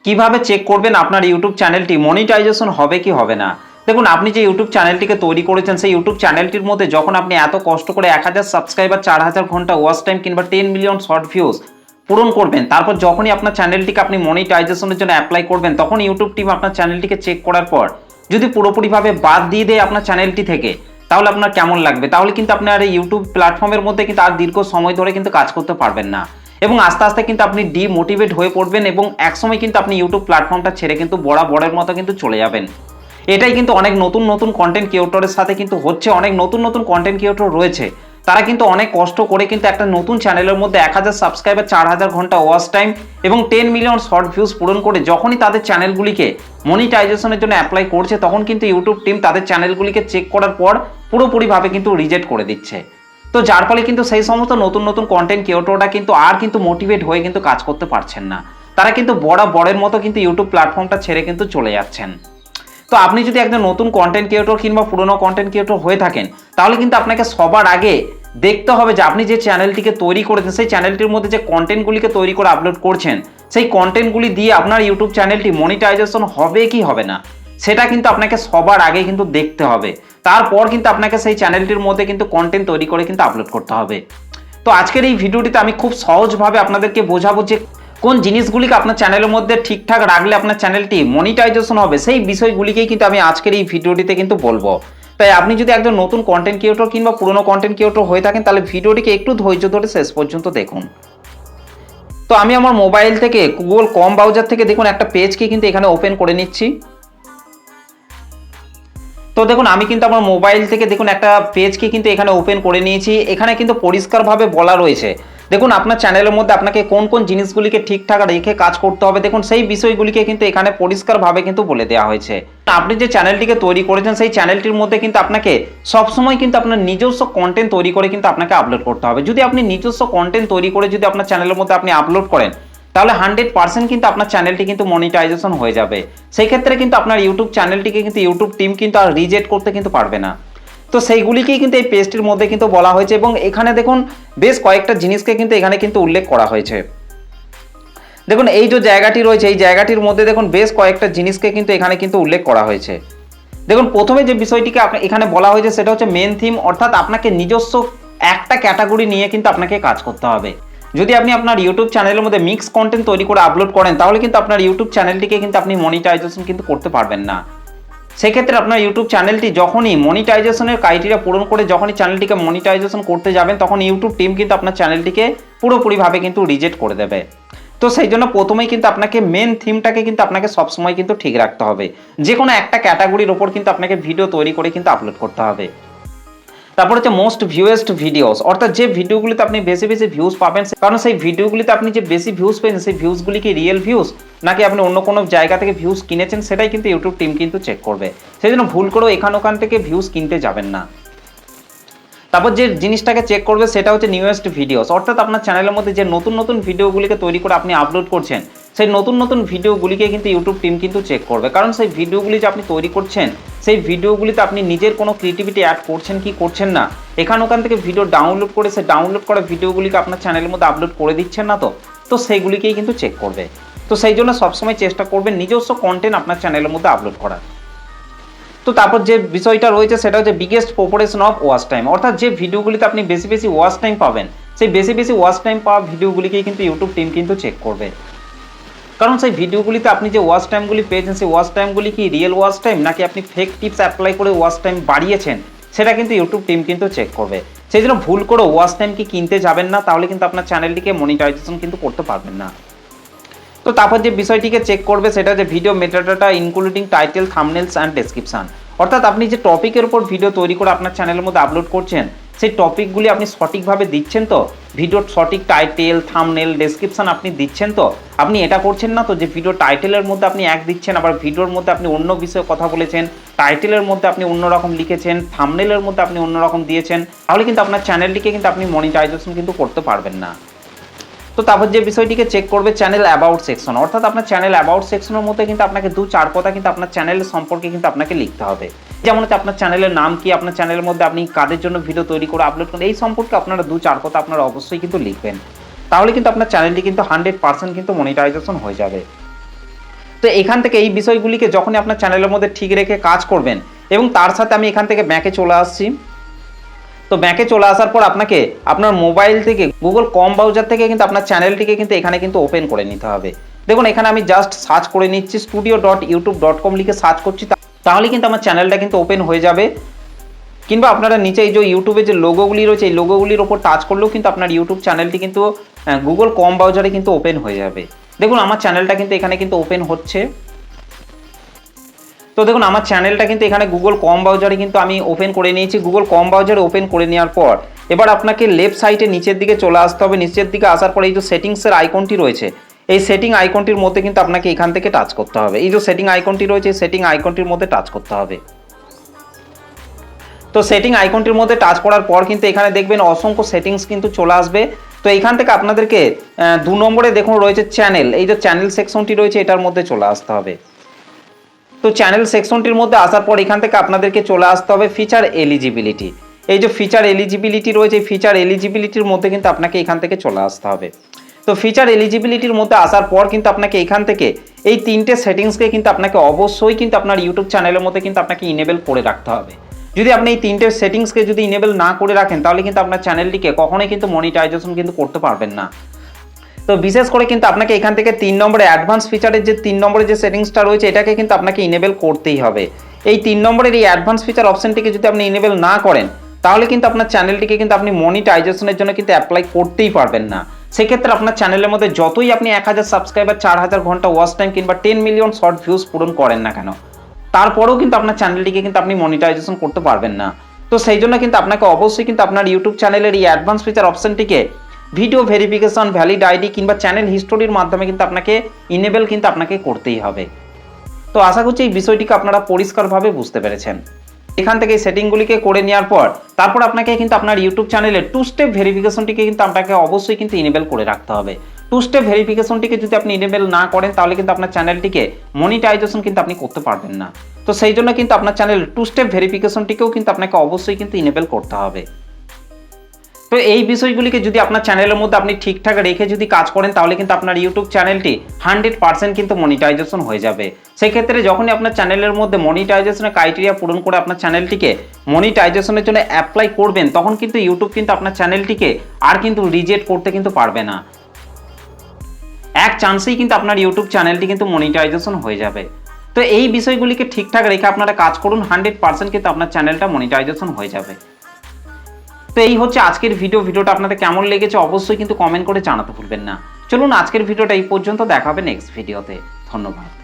কিভাবে চেক করবেন আপনার ইউটিউব চ্যানেলটি মনিটাইজেশন হবে কি হবে না। দেখুন, আপনি যে ইউটিউব চ্যানেলটিকে তৈরি করেছেন সেই ইউটিউব চ্যানেলটির মধ্যে যখন আপনি এত কষ্ট করে 1000 সাবস্ক্রাইবার, 4000 ঘন্টা ওয়াচ টাইম কিংবা 10 মিলিয়ন শর্ট ভিউজ পূরণ করবেন, তারপর যখনই আপনার চ্যানেলটিকে আপনি মনিটাইজেশনের জন্য অ্যাপ্লাই করবেন, তখন ইউটিউব টিম আপনার চ্যানেলটিকে চেক করার পর যদি পুরোপুরিভাবে বাদ দিয়ে দেয় আপনার চ্যানেলটি থেকে, তাহলে আপনার কেমন লাগবে? তাহলে কিন্তু আপনার এই ইউটিউব প্ল্যাটফর্মের মধ্যে কিন্তু আর দীর্ঘ সময় ধরে কিন্তু কাজ করতে পারবেন না এবং আস্তে আস্তে কিন্তু আপনি ডিমোটিভেট হয়ে পড়বেন এবং একসময় কিন্তু আপনি ইউটিউব প্ল্যাটফর্মটা ছেড়ে কিন্তু বরাবরের মতো কিন্তু চলে যাবেন। এটাই কিন্তু অনেক নতুন নতুন কন্টেন্ট ক্রিয়েটরের সাথে কিন্তু হচ্ছে। অনেক নতুন নতুন কন্টেন্ট ক্রিয়েটর রয়েছে, তারা কিন্তু অনেক কষ্ট করে কিন্তু একটা নতুন চ্যানেলের মধ্যে 1000 সাবস্ক্রাইবার, 4000 ঘন্টা ওয়াচ টাইম এবং 10 মিলিয়ন শর্ট ভিউজ পূরণ করে যখনই তাদের চ্যানেলগুলিকে মনিটাইজেশনের জন্য অ্যাপ্লাই করছে, তখন কিন্তু ইউটিউব টিম তাদের চ্যানেলগুলিকে চেক করার পর পুরোপুরিভাবে কিন্তু রিজেক্ট করে দিচ্ছে। তো যার ফলে কিন্তু সেই সমস্ত নতুন নতুন কন্টেন্ট ক্রিয়েটররা কিন্তু মোটিভেট হয়ে কিন্তু কাজ করতে পারছেন না। তারা কিন্তু বরাবরের মতো কিন্তু ইউটিউব প্ল্যাটফর্মটা ছেড়ে কিন্তু চলে যাচ্ছেন। তো আপনি যদি একজন নতুন কন্টেন্ট ক্রিয়েটর কিংবা পুরনো কন্টেন্ট ক্রিয়েটর হয়ে থাকেন, তাহলে কিন্তু আপনাকে সবার আগে দেখতে হবে যে আপনি যে চ্যানেলটিকে তৈরি করেছেন সেই চ্যানেলটির মধ্যে যে কন্টেন্টগুলিকে তৈরি করে আপলোড করছেন, সেই কন্টেন্টগুলি দিয়ে আপনার ইউটিউব চ্যানেলটি মনিটাইজেশন হবে কি হবে না, সেটা কিন্তু আপনাকে সবার আগে কিন্তু দেখতে হবে। তারপর কিন্তু আপনাকে সেই চ্যানেলটির মধ্যে কিন্তু কন্টেন্ট তৈরি করে কিন্তু আপলোড করতে হবে। তো আজকের এই ভিডিওটিতে আমি খুব সহজভাবে আপনাদেরকে বোঝাবো যে কোন জিনিসগুলিকে আপনার চ্যানেলের মধ্যে ঠিকঠাক রাখলে আপনার চ্যানেলটি মনিটাইজেশন হবে, সেই বিষয়গুলিকেই কিন্তু আমি আজকের এই ভিডিওটিতে কিন্তু বলবো। তাই আপনি যদি একজন নতুন কন্টেন্ট ক্রিয়েটর কিংবা পুরনো কন্টেন্ট ক্রিয়েটর হয়ে থাকেন, তাহলে ভিডিওটিকে একটু ধৈর্য ধরে শেষ পর্যন্ত দেখুন। তো আমি আমার মোবাইল থেকে গুগল কম ব্রাউজার থেকে দেখুন একটা পেজকে কিন্তু এখানে ওপেন করে নিচ্ছি। তো দেখুন, আমি কিন্তু আমার মোবাইল থেকে দেখুন একটা পেজকে কিন্তু এখানে ওপেন করে নিয়েছি। এখানে কিন্তু পরিষ্কারভাবে বলা রয়েছে, দেখুন আপনার চ্যানেলের মধ্যে আপনাকে কোন কোন জিনিসগুলিকে ঠিকঠাক রেখে কাজ করতে হবে। দেখুন সেই বিষয়গুলিকে কিন্তু এখানে পরিষ্কারভাবে কিন্তু বলে দেওয়া হয়েছে। আপনি যে চ্যানেলটিকে তৈরি করেছেন সেই চ্যানেলটির মধ্যে কিন্তু আপনাকে সবসময় কিন্তু আপনার নিজস্ব কন্টেন্ট তৈরি করে কিন্তু আপনাকে আপলোড করতে হবে। যদি আপনি নিজস্ব কন্টেন্ট তৈরি করে যদি আপনার চ্যানেলের মধ্যে আপনি আপলোড করেন, তাহলে 100% কিন্তু আপনার চ্যানেলটি কিন্তু মনিটাইজেশন হয়ে যাবে। সেই ক্ষেত্রে কিন্তু আপনার ইউটিউব চ্যানেলটিকে কিন্তু ইউটিউব টিম কিন্তু আর রিজেক্ট করতে কিন্তু পারবে না। তো সেইগুলিকেই কিন্তু এই পেজটির মধ্যে কিন্তু বলা হয়েছে এবং এখানে দেখুন বেশ কয়েকটা জিনিসকে কিন্তু এখানে কিন্তু উল্লেখ করা হয়েছে। দেখুন এই যে জায়গাটি রয়েছে, এই জায়গাটির মধ্যে দেখুন বেশ কয়েকটা জিনিসকে কিন্তু এখানে কিন্তু উল্লেখ করা হয়েছে। দেখুন প্রথমে যে বিষয়টিকে এখানে বলা হয়েছে সেটা হচ্ছে মেন থিম, অর্থাৎ আপনাকে নিজস্ব একটা ক্যাটাগরি নিয়ে কিন্তু আপনাকে কাজ করতে হবে। যদি আপনি আপনার ইউটিউব চ্যানেলের মধ্যে মিক্স কন্টেন্ট তৈরি করে আপলোড করেন, তাহলে কিন্তু আপনার ইউটিউব চ্যানেলটিকে কিন্তু আপনি মনিটাইজেশন কিন্তু করতে পারবেন না। সেক্ষেত্রে আপনার ইউটিউব চ্যানেলটি যখনই মনিটাইজেশনের ক্রাইটেরিয়া পূরণ করে যখনই চ্যানেলটিকে মনিটাইজেশন করতে যাবেন, তখন ইউটিউব টিম কিন্তু আপনার চ্যানেলটিকে পুরোপুরিভাবে কিন্তু রিজেক্ট করে দেবে। তো সেই জন্য প্রথমেই কিন্তু আপনাকে মেন থিমটাকে কিন্তু আপনাকে সবসময় কিন্তু ঠিক রাখতে হবে। যে কোনো একটা ক্যাটাগরির ওপর কিন্তু আপনাকে ভিডিও তৈরি করে কিন্তু আপলোড করতে হবে। তারপর হচ্ছে মোস্ট ভিউয়েস্ট ভিডিওস, অর্থাৎ যে ভিডিওগুলিতে আপনি বেশি বেশি ভিউজ পাবেন, কারণ সেই ভিডিওগুলিতে আপনি যে বেশি ভিউজ পেয়েছেন সেই ভিউজগুলি কি রিয়েল ভিউজ নাকি আপনি অন্য কোনো জায়গা থেকে ভিউজ কিনেছেন, সেটাই কিন্তু ইউটিউব টিম কিন্তু চেক করবে। সেই জন্য ভুল করেও ওখান থেকে ভিউজ কিনতে যাবেন না। তারপর যে জিনিসটাকে চেক করবে সেটা হচ্ছে নিউয়েস্ট ভিডিওস, অর্থাৎ আপনার চ্যানেলের মধ্যে যে নতুন নতুন ভিডিওগুলিকে তৈরি করে আপনি আপলোড করছেন, সেই নতুন নতুন ভিডিওগুলিকে কিন্তু ইউটিউব টিম কিন্তু চেক করবে। কারণ সেই ভিডিওগুলি যে আপনি তৈরি করছেন, সেই ভিডিওগুলিতে আপনি নিজের কোনো ক্রিয়েটিভিটি অ্যাড করছেন কি করছেন না, ওখান থেকে ভিডিও ডাউনলোড করে সেই ডাউনলোড করা ভিডিওগুলিকে আপনার চ্যানেলের মধ্যে আপলোড করে দিচ্ছেন না, তো সেইগুলিকেই কিন্তু চেক করবে। তো সেই জন্য সবসময় চেষ্টা করবেন নিজস্ব কন্টেন্ট আপনার চ্যানেলের মধ্যে আপলোড করার। তো তারপর যে বিষয়টা রয়েছে সেটা হচ্ছে biggest proportion of watch time, অর্থাৎ যে ভিডিওগুলিতে আপনি বেশি বেশি ওয়াচ টাইম পাবেন, সেই বেশি বেশি ওয়াচ টাইম পাওয়া ভিডিওগুলিকেই কিন্তু ইউটিউব টিম কিন্তু চেক করবে। কারণ সেই ভিডিওগুলিতে আপনি যে ওয়াচ টাইমগুলি পেয়েছেন, সেই ওয়াচ টাইমগুলি কি রিয়েল ওয়াচ টাইম নাকি আপনি ফেক টিপস অ্যাপ্লাই করে ওয়াচ টাইম বাড়িয়েছেন, সেটা কিন্তু ইউটিউব টিম কিন্তু চেক করবে। সেই জন্য ভুল করে ওয়াচ টাইম কি কিনতে যাবেন না, তাহলে কিন্তু আপনার চ্যানেলটিকে মনিটাইজেশন কিন্তু করতে পারবেন না। তো তারপর যে বিষয়টিকে চেক করবে সেটা হচ্ছে video metadata including title, thumbnails and description, অর্থাৎ আপনি যে টপিকের উপর ভিডিও তৈরি করে আপনার চ্যানেলের মধ্যে আপলোড করছেন, সেই টপিকগুলি আপনি সঠিকভাবে দিচ্ছেন তো, ভিডিওর সঠিক টাইটেল, থাম্বনেল, ডেসক্রিপশন আপনি দিচ্ছেন তো। আপনি এটা করছেন না তো যে ভিডিও টাইটেলের মধ্যে আপনি এক দিচ্ছেন, আবার ভিডিওর মধ্যে আপনি অন্য বিষয়ে কথা বলেছেন, টাইটেলের মধ্যে আপনি অন্যরকম লিখেছেন, থাম্বনেলের মধ্যে আপনি অন্যরকম দিয়েছেন, তাহলে কিন্তু আপনার চ্যানেলটিকে কিন্তু আপনি মনিটাইজেশন কিন্তু করতে পারবেন না। তো তারপর যে বিষয়টিকে চেক করবে চ্যানেল অ্যাবাউট সেকশন, অর্থাৎ আপনার চ্যানেল অ্যাবাউট সেকশনের মধ্যে কিন্তু আপনাকে 2-4 কথা কিন্তু আপনার চ্যানেলের সম্পর্কে কিন্তু আপনাকে লিখতে হবে। যেমন হচ্ছে আপনার চ্যানেলের নাম কি, আপনার চ্যানেলের মধ্যে আপনি কাদের জন্য ভিডিও তৈরি করে আপলোড করেন, এই সম্পর্কে আপনারা 2-4 কথা আপনারা অবশ্যই কিন্তু লিখবেন। তাহলে কিন্তু আপনার চ্যানেলটি কিন্তু 100% কিন্তু মনিটাইজেশন হয়ে যাবে। তো এখান থেকে এই বিষয়গুলিকে যখনই আপনার চ্যানেলের মধ্যে ঠিক রেখে কাজ করবেন এবং তার সাথে আমি এখান থেকে ব্যাকে চলে আসছি। তো ব্যাকে চলে আসার পর আপনাকে আপনার মোবাইল থেকে গুগল ক্রোম ব্রাউজার থেকে কিন্তু আপনার চ্যানেলটিকে কিন্তু এখানে কিন্তু ওপেন করে নিতে হবে। দেখুন এখানে আমি জাস্ট সার্চ করে নিচ্ছি, studio.youtube.com লিখে সার্চ করছি, তাহলে কিন্তু আমার চ্যানেলটা কিন্তু ওপেন হয়ে যাবে। কিংবা আপনারা নিচে এই যে ইউটিউবে যে লোগোগুলি রয়েছে এই লোগোগুলির ওপর টাচ করলেও কিন্তু আপনার ইউটিউব চ্যানেলটি কিন্তু গুগল ক্রোম ব্রাউজারে কিন্তু ওপেন হয়ে যাবে। দেখুন আমার চ্যানেলটা কিন্তু এখানে কিন্তু ওপেন হচ্ছে। তো দেখুন আমার চ্যানেলটা কিন্তু এখানে গুগল ক্রোম ব্রাউজারে কিন্তু আমি ওপেন করে নিয়েছি। গুগল ক্রোম ব্রাউজারে ওপেন করে নেওয়ার পর এবার আপনাকে লেফট সাইডে নিচের দিকে চলে আসতে হবে। নিচের দিকে আসার পরে এই যে সেটিংসের আইকনটি রয়েছে এই সেটিং আইকনটির মধ্যে কিন্তু আপনাকে এখান থেকে টাচ করতে হবে। এই যে সেটিং আইকনটি রয়েছে এই সেটিং আইকনটির মধ্যে টাচ করতে হবে। তো সেটিং আইকনটির মধ্যে টাচ করার পর কিন্তু এখানে দেখবেন অসংখ্য সেটিংস কিন্তু চলে আসবে। তো এখান থেকে আপনাদেরকে 2 নম্বরে দেখুন রয়েছে চ্যানেল, এই যে চ্যানেল সেকশনটি রয়েছে এটার মধ্যে চলে আসতে হবে। তো চ্যানেল সেকশনটির মধ্যে আসার পর এখান থেকে আপনাদেরকে চলে আসতে হবে ফিচার এলিজিবিলিটি। এই যে ফিচার এলিজিবিলিটি রয়েছে এই ফিচার এলিজিবিলিটির মধ্যে কিন্তু আপনাকে এখান থেকে চলে আসতে হবে। তো ফিচার এলিজিবিলিটির মধ্যে আসার পর কিন্তু আপনাকে এখান থেকে এই 3টে সেটিংসকে কিন্তু আপনাকে অবশ্যই কিন্তু আপনার ইউটিউব চ্যানেলের মধ্যে কিন্তু আপনাকে ইনেবল করে রাখতে হবে। যদি আপনি এই 3টে সেটিংসকে যদি ইনেবল না করে রাখেন তাহলে কিন্তু আপনার চ্যানেলটিকে কখনোই কিন্তু মনিটাইজেশন কিন্তু করতে পারবেন না। তো বিশেষ করে কিন্তু আপনাকে এখান থেকে 3 নম্বরে অ্যাডভান্স ফিচারের যে 3 নম্বরে যে সেটিংসটা রয়েছে এটাকে কিন্তু আপনাকে ইনেবল করতেই হবে। এই 3 নম্বরের এই অ্যাডভান্স ফিচার অপশনটিকে যদি আপনি ইনেবল না করেন তাহলে কিন্তু আপনার চ্যানেলটিকে কিন্তু আপনি মনিটাইজেশনের জন্য কিন্তু অ্যাপ্লাই করতেই পারবেন না। সেক্ষেত্রে আপনার চ্যানেলের মধ্যে যতই আপনি 1000 সাবস্ক্রাইবার 4000 ঘন্টা ওয়াচ টাইম কিংবা 10 মিলিয়ন শর্ট ভিউজ পূরণ করেন না কেন, তারপরেও কিন্তু আপনার চ্যানেলটিকে কিন্তু আপনি মনিটাইজেশন করতে পারবেন না। তো সেই জন্য কিন্তু আপনাকে অবশ্যই কিন্তু আপনার ইউটিউব চ্যানেলের এই অ্যাডভান্স ফিচার অপশনটিকে ভিডিও ভেরিফিকেশন, ভ্যালিড আইডি কিংবা চ্যানেল হিস্টোরির মাধ্যমে কিন্তু আপনাকে ইনেবল কিন্তু আপনাকে করতেই হবে। তো আশা করছি এই বিষয়টিকে আপনারা পরিষ্কারভাবে বুঝতে পেরেছেন। এখান থেকে এই সেটিংগুলিকে করে নেওয়ার পর তারপর আপনাকে কিন্তু আপনার ইউটিউব চ্যানেলের 2 স্টেপ ভেরিফিকেশনটিকে কিন্তু আপনাকে অবশ্যই কিন্তু ইনেবল করে রাখতে হবে। 2 স্টেপ ভেরিফিকেশনটিকে যদি আপনি ইনেবল না করেন তাহলে কিন্তু আপনার চ্যানেলটিকে মনিটাইজেশন কিন্তু আপনি করতে পারবেন না। তো সেই জন্য কিন্তু আপনার চ্যানেলের 2 স্টেপ ভেরিফিকেশনটিকেও কিন্তু আপনাকে অবশ্যই কিন্তু ইনেবল করতে হবে। তো এই বিষয়গুলিকে যদি আপনার চ্যানেলের মধ্যে আপনি ঠিকঠাক রেখে যদি কাজ করেন তাহলে কিন্তু আপনার ইউটিউব চ্যানেলটি 100% কিন্তু মনিটাইজেশন হয়ে যাবে। সেক্ষেত্রে যখনই আপনার চ্যানেলের মধ্যে মনিটাইজেশনের ক্রাইটেরিয়া পূরণ করে আপনার চ্যানেলটিকে মনিটাইজেশনের জন্য অ্যাপ্লাই করবেন তখন কিন্তু ইউটিউব কিন্তু আপনার চ্যানেলটিকে আর কিন্তু রিজেক্ট করতে কিন্তু পারবে না। এক চান্সেই কিন্তু আপনার ইউটিউব চ্যানেলটি কিন্তু মনিটাইজেশন হয়ে যাবে। তো এই বিষয়গুলিকে ঠিকঠাক রেখে আপনারা কাজ করুন, 100% কিন্তু আপনার চ্যানেলটা মনিটাইজেশন হয়ে যাবে। তো এই হচ্ছে আজকের ভিডিওটা আপনাদের কেমন লেগেছে অবশ্যই কিন্তু কমেন্ট করে জানাতে ভুলবেন না। চলুন আজকের ভিডিওটা এই পর্যন্ত, দেখা হবে নেক্সট ভিডিওতে। ধন্যবাদ।